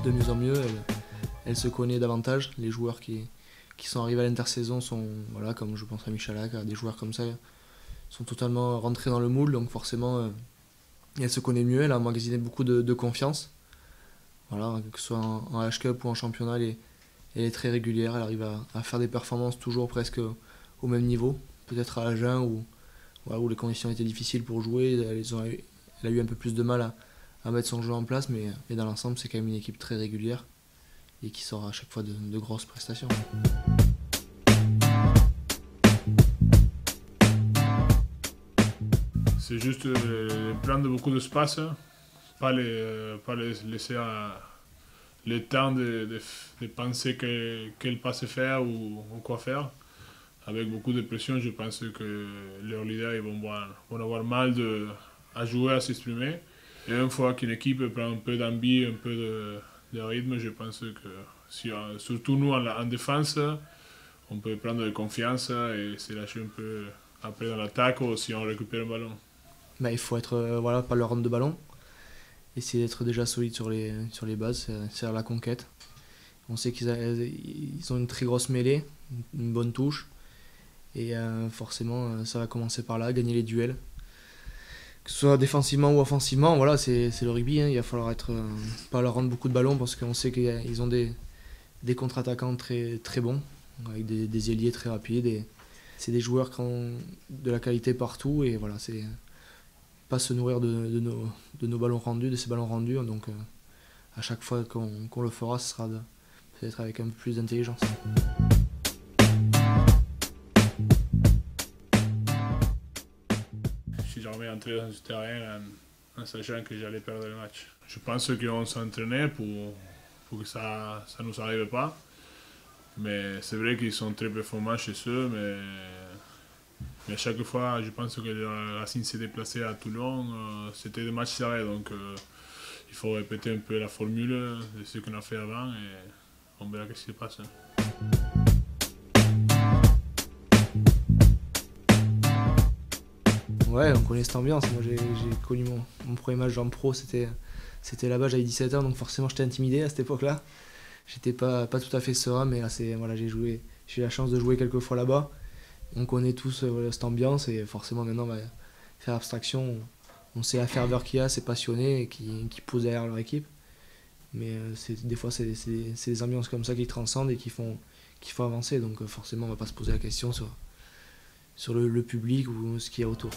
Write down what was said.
de mieux en mieux, elle se connaît davantage. Les joueurs qui sont arrivés à l'intersaison sont, voilà, comme je pense à Michalak, à des joueurs comme ça, sont totalement rentrés dans le moule, donc forcément elle se connaît mieux, elle a emmagasiné beaucoup de confiance. Voilà, que ce soit en H-Cup ou en championnat, elle est très régulière, elle arrive à faire des performances toujours presque au même niveau. Peut-être à Agen où, voilà, où les conditions étaient difficiles pour jouer, elle a eu un peu plus de mal à mettre son jeu en place, mais dans l'ensemble c'est quand même une équipe très régulière et qui sort à chaque fois de grosses prestations. C'est juste prendre beaucoup d'espace, pas les laisser le temps de penser quel passe faire ou quoi faire. Avec beaucoup de pression, je pense que leurs leaders ils vont avoir mal à jouer, à s'exprimer. Et une fois qu'une équipe prend un peu d'envie, un peu de rythme, je pense que surtout nous en défense, on peut prendre de confiance et se lâcher un peu après dans l'attaque ou si on récupère un ballon. Bah, il faut être, voilà, pas leur rendre de ballon, essayer d'être déjà solide sur les bases, c'est la conquête. On sait qu'ils ont une très grosse mêlée, une bonne touche, et forcément ça va commencer par là, gagner les duels. Que ce soit défensivement ou offensivement, voilà, c'est le rugby, hein, il va falloir pas leur rendre beaucoup de ballons parce qu'on sait qu'ils ont des contre-attaquants très, très bons, avec des ailiers très rapides. C'est des joueurs qui ont de la qualité partout et voilà, c'est pas se nourrir de nos ballons rendus, de ces ballons rendus. Donc à chaque fois qu'on le fera, ce sera peut-être avec un peu plus d'intelligence. Je suis jamais entré dans ce terrain en sachant que j'allais perdre le match. Je pense qu'on s'entraînait pour que ça ne nous arrive pas. Mais c'est vrai qu'ils sont très performants chez eux, mais à chaque fois, je pense que la Racing s'est déplacée à Toulon, c'était des matchs serrés, donc il faut répéter un peu la formule de ce qu'on a fait avant et on verra ce qui se passe. Ouais, on connaît cette ambiance. Moi, j'ai connu mon premier match en pro, c'était là-bas, j'avais 17 ans, donc forcément j'étais intimidé à cette époque-là. J'étais pas tout à fait serein, mais là, voilà, j'ai eu la chance de jouer quelques fois là-bas. On connaît tous cette ambiance et forcément maintenant, on va faire abstraction. On sait la ferveur qu'il y a, c'est passionné et qui poussent derrière leur équipe. Mais des fois, c'est des ambiances comme ça qui transcendent et qui font avancer. Donc forcément, on va pas se poser la question sur le public ou ce qu'il y a autour.